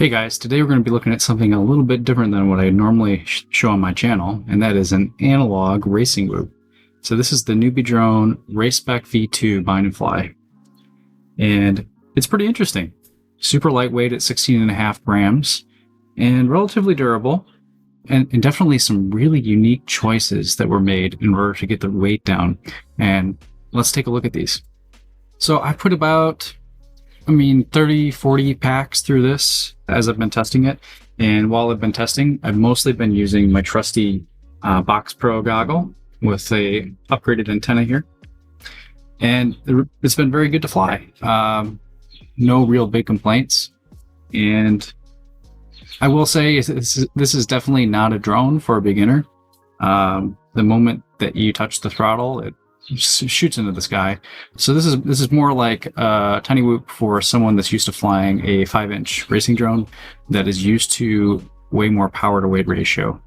Hey guys, today we're going to be looking at something a little bit different than what I normally show on my channel, and that is an analog racing whoop. So this is the NewBeeDrone RaceSpec V2 bind and fly, and it's pretty interesting. Super lightweight at 16.5 grams, and relatively durable, and definitely some really unique choices that were made in order to get the weight down. And let's take a look at these. So I put about 30, 40 packs through this as I've been testing it. And while I've been testing, I've mostly been using my trusty Box Pro goggle with a upgraded antenna here. And it's been very good to fly. No real big complaints. And I will say this is definitely not a drone for a beginner. The moment that you touch the throttle, it shoots into the sky. So this is more like a tiny whoop for someone that's used to flying a 5-inch racing drone that is used to way more power to weight ratio.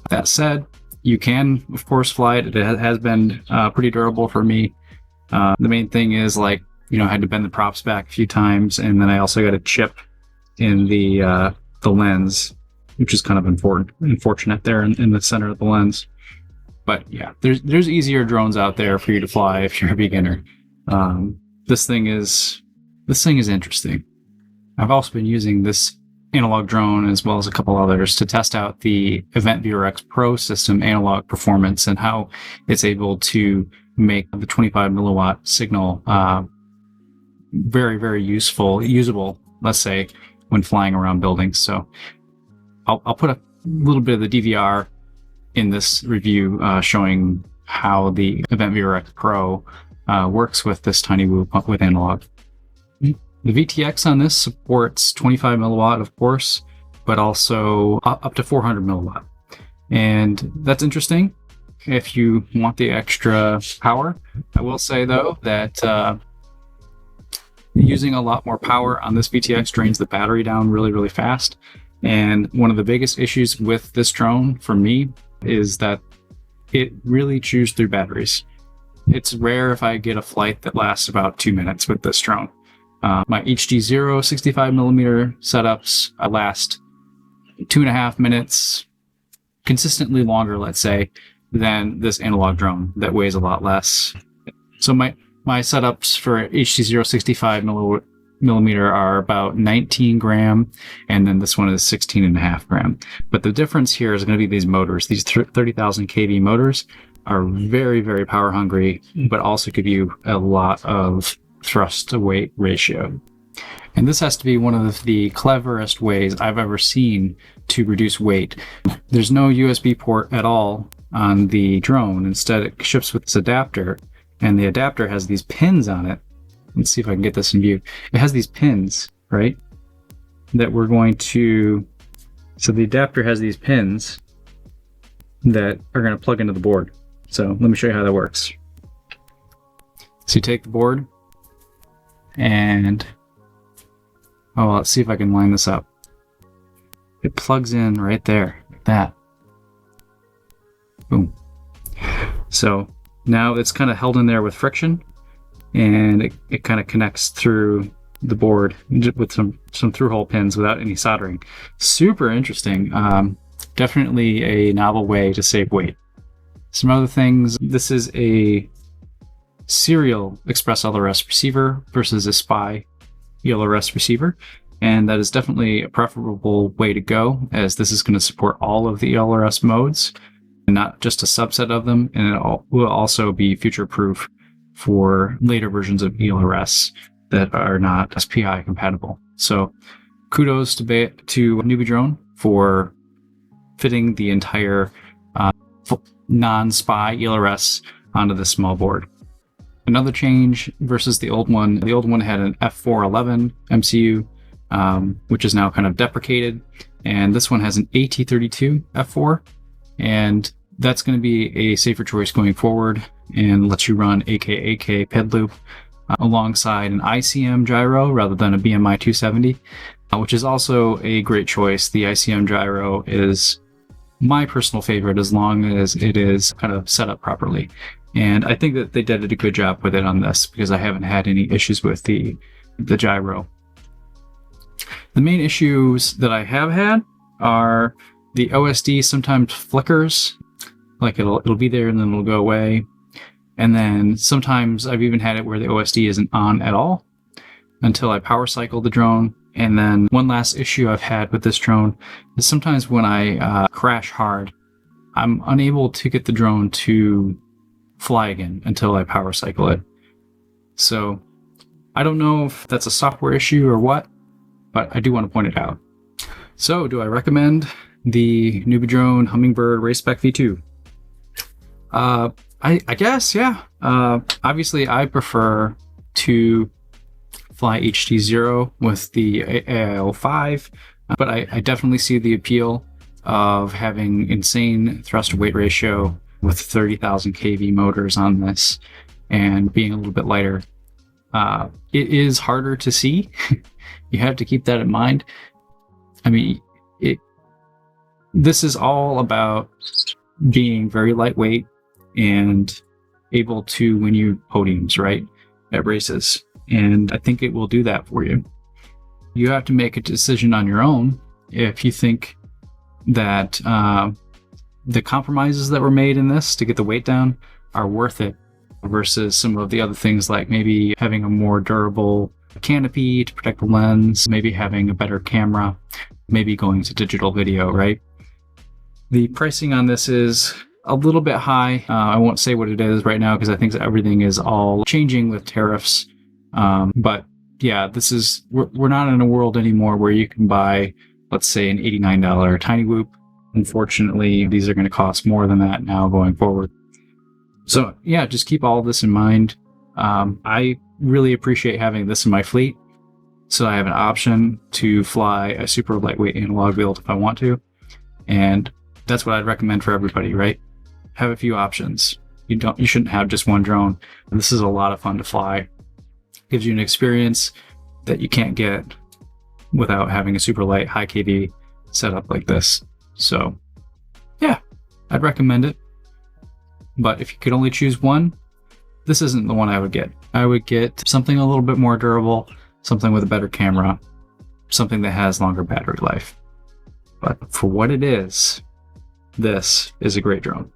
That said, you can of course fly it. It has been pretty durable for me. The main thing is, I had to bend the props back a few times, and then I also got a chip in the lens, which is kind of unfortunate there in the center of the lens. But yeah, there's easier drones out there for you to fly if you're a beginner. This thing is interesting. I've also been using this analog drone as well as a couple others to test out the Event Viewer X Pro system analog performance and how it's able to make the 25 milliwatt signal very, very usable, let's say, when flying around buildings. So I'll put a little bit of the DVR in this review showing how the Event Viewer X Pro works with this tiny whoop with analog. The VTX on this supports 25 milliwatt, of course, but also up to 400 milliwatt. And that's interesting if you want the extra power. I will say, though, that using a lot more power on this VTX drains the battery down really, really fast. And one of the biggest issues with this drone for me is that it really chews through batteries. It's rare if I get a flight that lasts about 2 minutes with this drone. My HDZero 65mm setups last 2.5 minutes, consistently longer, let's say, than this analog drone that weighs a lot less. So my setups for HDZero 65mm are about 19 gram, and then this one is 16.5 gram. But the difference here is going to be these motors. These 30,000 kV motors are very, very power hungry, but also give you a lot of thrust to weight ratio. And this has to be one of the cleverest ways I've ever seen to reduce weight. There's no USB port at all on the drone. Instead, it ships with this adapter, and the adapter has these pins on it. Let's see if I can get this in view. It has these pins, right? That we're going to... So the adapter has these pins that are going to plug into the board. So let me show you how that works. So you take the board and... Oh, let's see if I can line this up. It plugs in right there, like that. Boom. So now it's kind of held in there with friction, and it kind of connects through the board with some through-hole pins without any soldering. Super interesting. Definitely a novel way to save weight. Some other things. This is a serial Express LRS receiver versus a SPI ELRS receiver, and that is definitely a preferable way to go, as this is going to support all of the ELRS modes and not just a subset of them, and it will also be future-proof for later versions of ELRS that are not SPI compatible. So kudos to NewBeeDrone for fitting the entire non-SPI ELRS onto this small board. Another change versus the old one had an F411 MCU, which is now kind of deprecated, and this one has an AT32 F4, and that's going to be a safer choice going forward and lets you run AK PED loop alongside an ICM gyro rather than a BMI 270, which is also a great choice. The ICM gyro is my personal favorite as long as it is kind of set up properly. And I think that they did a good job with it on this because I haven't had any issues with the gyro. The main issues that I have had are the OSD sometimes flickers, like it'll be there and then it'll go away. And then sometimes I've even had it where the OSD isn't on at all until I power cycle the drone. And then one last issue I've had with this drone is sometimes when I crash hard, I'm unable to get the drone to fly again until I power cycle it. So I don't know if that's a software issue or what, but I do want to point it out. So do I recommend the NewBeeDrone Hummingbird RaceSpec V2? I guess, yeah. Obviously, I prefer to fly HDZero with the AIO5, but I definitely see the appeal of having insane thrust-to-weight ratio with 30,000 kV motors on this and being a little bit lighter. It is harder to see. You have to keep that in mind. I mean, this is all about being very lightweight and able to win you podiums, right, at races. And I think it will do that for you. You have to make a decision on your own if you think that the compromises that were made in this to get the weight down are worth it versus some of the other things, like maybe having a more durable canopy to protect the lens, maybe having a better camera, maybe going to digital video, right? The pricing on this is a little bit high. I won't say what it is right now because I think that everything is all changing with tariffs. But yeah, we're not in a world anymore where you can buy, let's say, an $89 Tiny Whoop. Unfortunately, these are going to cost more than that now going forward. So yeah, just keep all of this in mind. I really appreciate having this in my fleet, so I have an option to fly a super lightweight analog build if I want to. And that's what I'd recommend for everybody, right? Have a few options. You shouldn't have just one drone. And this is a lot of fun to fly. Gives you an experience that you can't get without having a super light, high kV setup like this. So yeah, I'd recommend it. But if you could only choose one, this isn't the one I would get. I would get something a little bit more durable, something with a better camera, something that has longer battery life. But for what it is, this is a great drone.